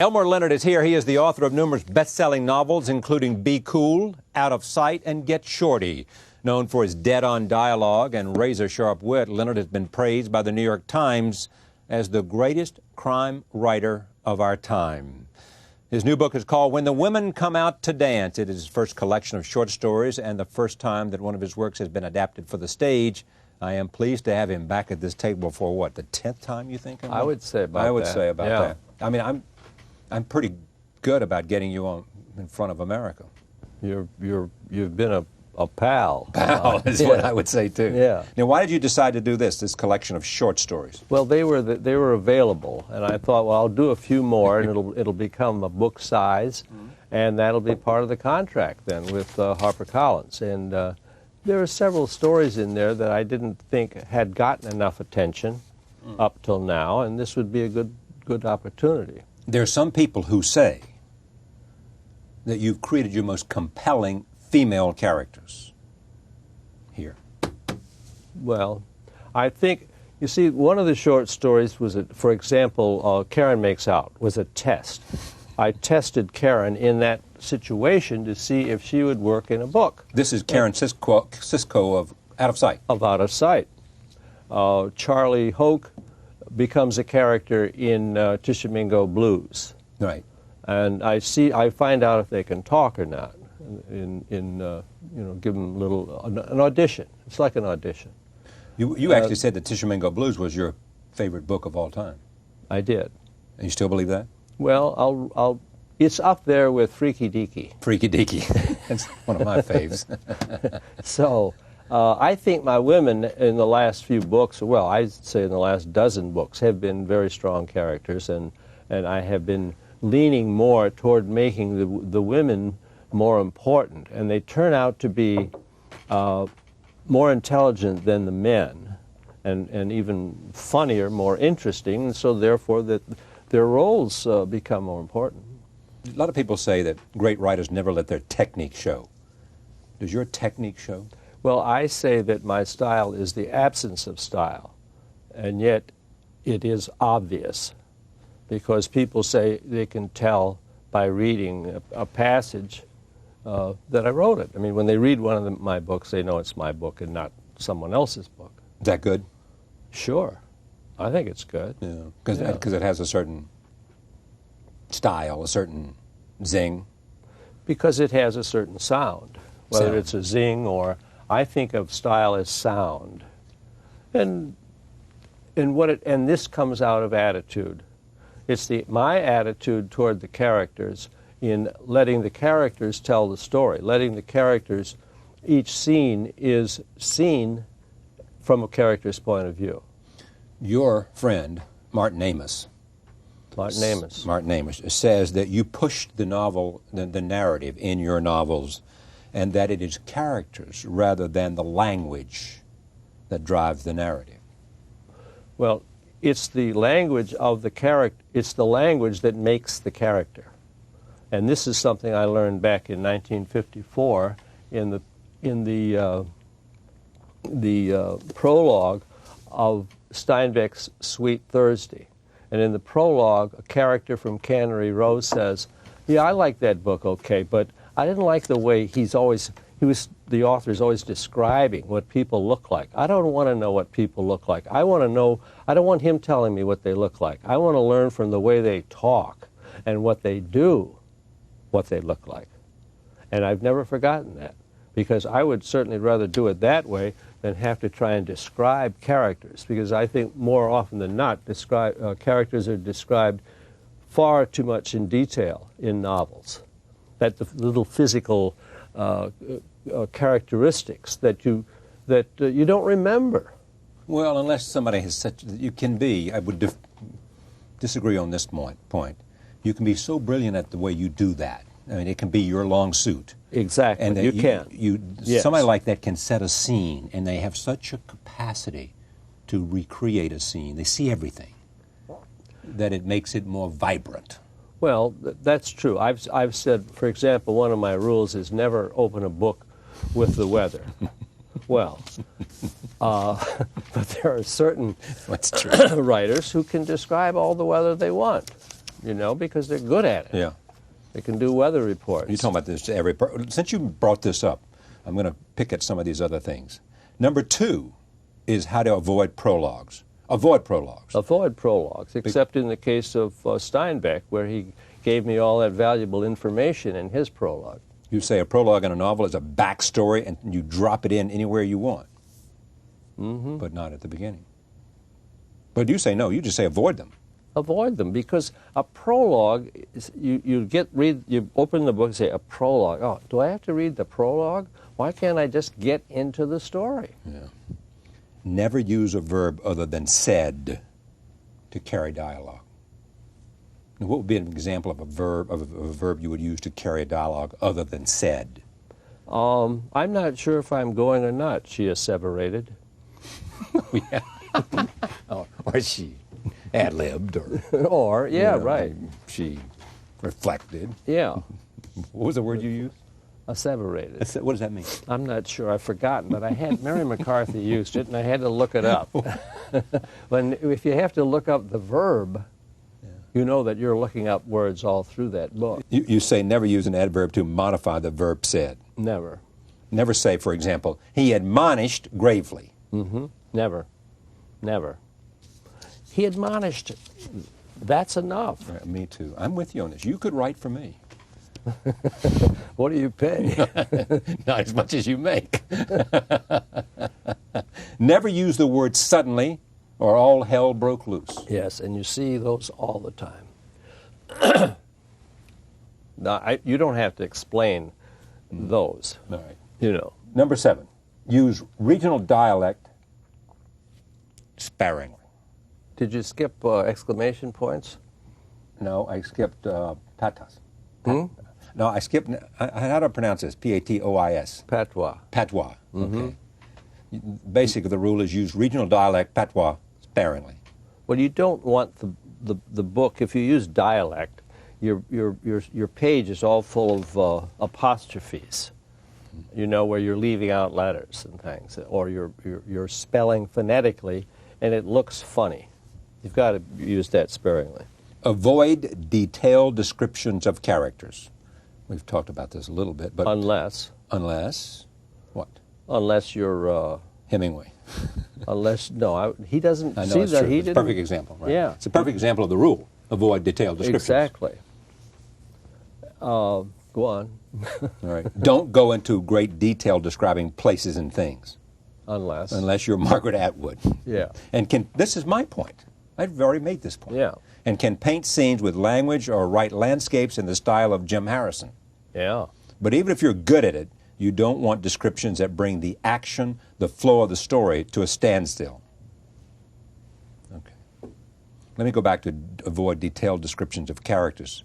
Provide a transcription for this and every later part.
Elmore Leonard is here. He is the author of numerous best-selling novels, including Be Cool, Out of Sight, and Get Shorty. Known for his dead-on dialogue and razor-sharp wit, Leonard has been praised by the New York Times as the greatest crime writer of our time. His new book is called When the Women Come Out to Dance. It is his first collection of short stories and the first time that one of his works has been adapted for the stage. I am pleased to have him back at this table for, what, the 10th time, you think? I would say about that. I would say about that. I mean, I'm pretty good about getting you on in front of America. You've been a pal. Pal is what I would say too. Yeah. Now, why did you decide to do this collection of short stories? Well, they were available, and I thought, well, I'll do a few more, and it'll become a book size, and that'll be part of the contract then with HarperCollins. And there are several stories in there that I didn't think had gotten enough attention up till now, and this would be a good opportunity. There are some people who say that you've created your most compelling female characters here. Well, I think, you see, one of the short stories was, for example, Karen Makes Out, was a test. I tested Karen in that situation to see if she would work in a book. This is Karen Cisco of Out of Sight. Of Out of Sight. Charlie Hoke becomes a character in Tishomingo Blues. Right. And I find out if they can talk or not. Give them an audition. It's like an audition. You actually said that Tishomingo Blues was your favorite book of all time. I did. And you still believe that? Well, it's up there with Freaky Deaky. Freaky Deaky. That's one of my faves. So, I think my women in the last few books, well, I'd say in the last dozen books, have been very strong characters, and I have been leaning more toward making the women more important, and they turn out to be more intelligent than the men, and even funnier, more interesting, and so therefore that their roles become more important. A lot of people say that great writers never let their technique show. Does your technique show? Well, I say that my style is the absence of style, and yet it is obvious, because people say they can tell by reading a passage that I wrote it. I mean, when they read one of my books, they know it's my book and not someone else's book. Is that good? Sure. I think it's good. Yeah, because it has a certain style, a certain zing. Because it has a certain sound, whether it's a zing or... I think of style as sound, and this comes out of attitude. It's my attitude toward the characters in letting the characters tell the story, letting the characters, each scene is seen from a character's point of view. Your friend Martin Amis says that you pushed the novel, the narrative in your novels, and that it is characters rather than the language that drives the narrative. Well, it's the language of the character. It's the language that makes the character, and this is something I learned back in 1954 in the prologue of Steinbeck's Sweet Thursday. And in the prologue, a character from Cannery Row says, "Yeah, I like that book, okay, but I didn't like the way the author is always describing what people look like. I don't want to know what people look like. I don't want him telling me what they look like. I want to learn from the way they talk and what they do, what they look like." And I've never forgotten that, because I would certainly rather do it that way than have to try and describe characters, because I think more often than not, characters are described far too much in detail in novels. That the little physical characteristics that you don't remember. Well, unless somebody has such, you can be. I would disagree on this point. You can be so brilliant at the way you do that. I mean, it can be your long suit. Exactly. And you can. Yes. Somebody like that can set a scene, and they have such a capacity to recreate a scene. They see everything, that it makes it more vibrant. Well, that's true. I've said, for example, one of my rules is never open a book with the weather. Well, but there are certain writers who can describe all the weather they want. you know, because they're good at it. Yeah. They can do weather reports. You're talking about this to every since you brought this up, I'm going to pick at some of these other things. Number 2 is how to avoid prologues. Avoid prologues. Avoid prologues, except in the case of Steinbeck, where he gave me all that valuable information in his prologue. You say a prologue in a novel is a backstory, and you drop it in anywhere you want, but not at the beginning. But you say no. You just say avoid them. Avoid them, because a prologue is, you open the book and say a prologue. Oh, do I have to read the prologue? Why can't I just get into the story? Yeah. Never use a verb other than said to carry dialogue. Now, what would be an example of a verb you would use to carry a dialogue other than said? I'm not sure if I'm going or not, she asseverated. Yeah. Or she ad-libbed, Or, yeah, right. She reflected. Yeah. What was the word you used? Asseverated. What does that mean? I'm not sure. I've forgotten, but I had Mary McCarthy used it, and I had to look it up. If you have to look up the verb, you know that you're looking up words all through that book. You say never use an adverb to modify the verb said. Never. Never say, for example, he admonished gravely. Never. Never. He admonished. That's enough. Right, me too. I'm with you on this. You could write for me. What do you pay? Not as much as you make. Never use the word suddenly or all hell broke loose. Yes, and you see those all the time. Now, you don't have to explain those. All right. You know. Number 7, use regional dialect sparingly. Did you skip exclamation points? No, I skipped patas. No, I skipped. How do I pronounce this? P-A-T-O-I-S. Patois. Patois. Okay. Basically, the rule is use regional dialect patois sparingly. Well, you don't want the book. If you use dialect, your page is all full of apostrophes. You know, where you're leaving out letters and things, or you're spelling phonetically, and it looks funny. You've got to use that sparingly. Avoid detailed descriptions of characters. We've talked about this a little bit, but unless what? Unless you're Hemingway. He doesn't I know, see it's that. true. He It's a didn't. perfect example, right? Yeah, it's a perfect example of the rule. Avoid detailed descriptions. Exactly. Go on. All right. Don't go into great detail describing places and things. Unless you're Margaret Atwood. Yeah. And this is my point. I've already made this point. Yeah. And can paint scenes with language or write landscapes in the style of Jim Harrison. Yeah. But even if you're good at it, you don't want descriptions that bring the action, the flow of the story to a standstill. Okay. Let me go back to avoid detailed descriptions of characters.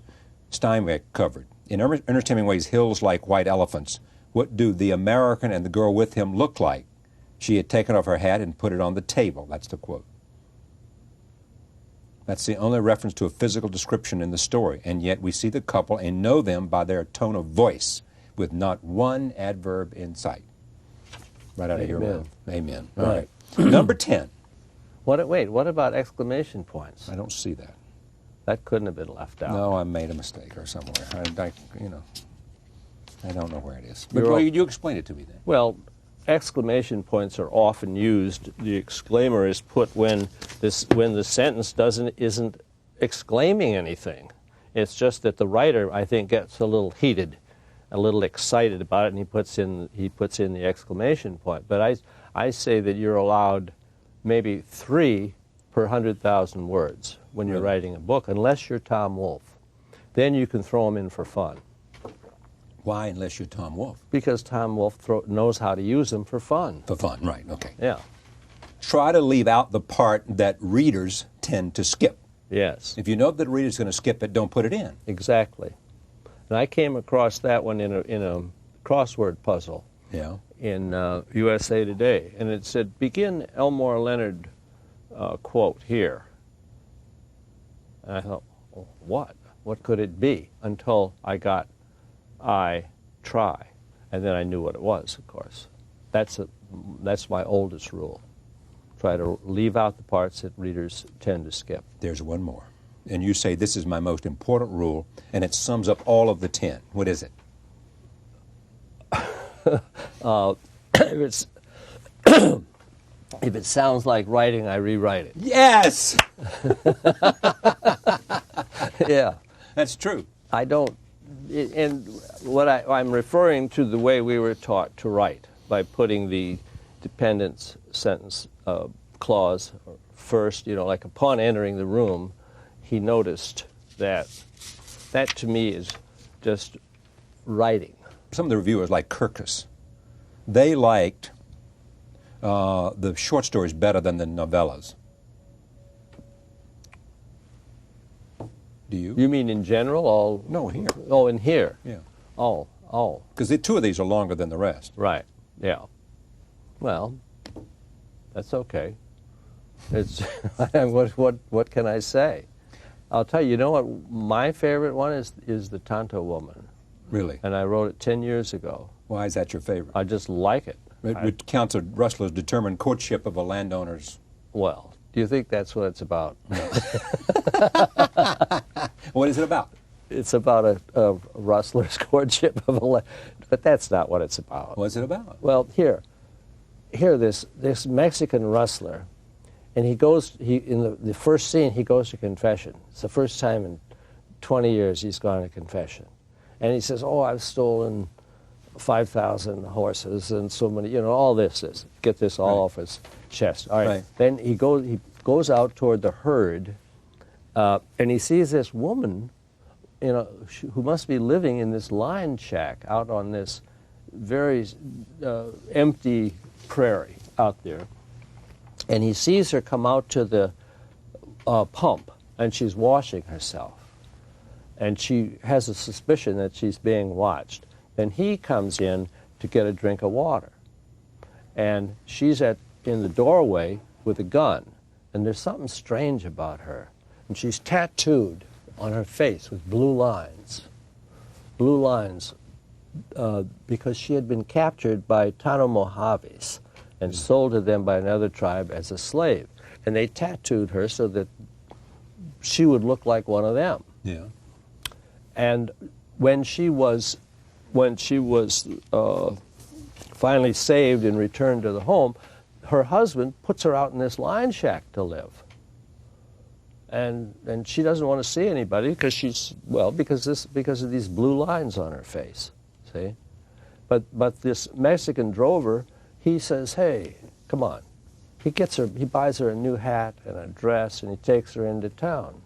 Steinbeck covered. In Ernest Hemingway's Hills Like White Elephants, what do the American and the girl with him look like? She had taken off her hat and put it on the table. That's the quote. That's the only reference to a physical description in the story, and yet we see the couple and know them by their tone of voice, with not one adverb in sight. Right out of your mouth. Amen. All right. Number 10. Wait, what about exclamation points? I don't see that. That couldn't have been left out. No, I made a mistake or somewhere. I don't know where it is. But you explain it to me then. Well, exclamation points are often used. The exclaimer is put when the sentence isn't exclaiming anything. It's just that the writer, I think, gets a little heated, a little excited about it, and he puts in the exclamation point. But I say that you're allowed maybe 3 per 100,000 words when you're writing a book, unless you're Tom Wolfe. Then you can throw them in for fun. Why, unless you're Tom Wolfe? Because Tom Wolfe knows how to use them for fun. For fun, right, okay. Yeah. Try to leave out the part that readers tend to skip. Yes. If you know that the reader's going to skip it, don't put it in. Exactly. And I came across that one in a crossword puzzle in USA Today. And it said, begin Elmore Leonard quote here. And I thought, well, what? What could it be? Until I got I try, and then I knew what it was, of course. That's my oldest rule. Try to leave out the parts that readers tend to skip. There's one more. and you say this is my most important rule, and it sums up all of the 10. What is it? If it sounds like writing, I rewrite it. Yes! Yeah. That's true. I don't, and what I'm referring to the way we were taught to write, by putting the dependent sentence clause first, like upon entering the room, he noticed that. That to me is just writing. Some of the reviewers, like Kirkus, they liked the short stories better than the novellas. Do you? You mean in general? No, here. Oh, in here? Yeah. Oh. Because the 2 of these are longer than the rest. Right, yeah. Well, that's okay. It's what can I say? I'll tell you, what my favorite one is The Tonto Woman. Really? And I wrote it 10 years ago. Why is that your favorite? I just like it. It recounts a rustler's determined courtship of a landowner's. Well, do you think that's what it's about? No. What is it about? It's about a rustler's courtship of a but that's not what it's about. What's it about? Well, here this Mexican rustler, and he in the first scene he goes to confession. It's the first time in 20 years he's gone to confession, and he says, "Oh, I've stolen 5,000 horses and so many, all this get this all off his chest." All right. Then he goes out toward the herd, and he sees this woman, who must be living in this lion shack out on this very empty prairie out there. And he sees her come out to the pump, and she's washing herself. And she has a suspicion that she's being watched. Then he comes in to get a drink of water. And she's in the doorway with a gun. And there's something strange about her. And she's tattooed on her face with blue lines. Blue lines, because she had been captured by Tano Mojaves and sold to them by another tribe as a slave. And they tattooed her so that she would look like one of them. Yeah. And when she was finally saved and returned to the home, her husband puts her out in this lion shack to live. And she doesn't want to see anybody because because of these blue lines on her face. See? But this Mexican drover, he says, "Hey, come on." He buys her a new hat and a dress, and he takes her into town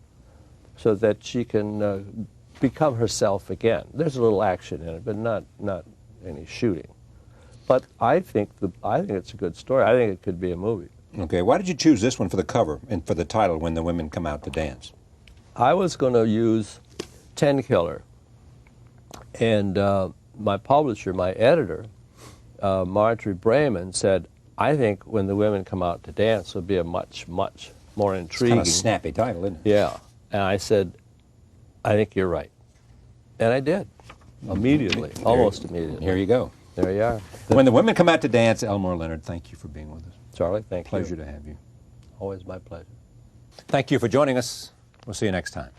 so that she can become herself again. There's a little action in it, but not any shooting. But I think it's a good story. I think it could be a movie. Okay, why did you choose this one for the cover and for the title, When the Women Come Out to Dance? I was going to use Ten Killer, and my publisher, my editor, Marjorie Brayman, said, "I think When the Women Come Out to Dance would be a much, much more intriguing." It's kind of a snappy title, isn't it? Yeah, and I said, "I think you're right," and I did immediately, almost immediately. Here you go. There you are. When the Women Come Out to Dance, Elmore Leonard, thank you for being with us. Charlie, thank you. Pleasure to have you. Always my pleasure. Thank you for joining us. We'll see you next time.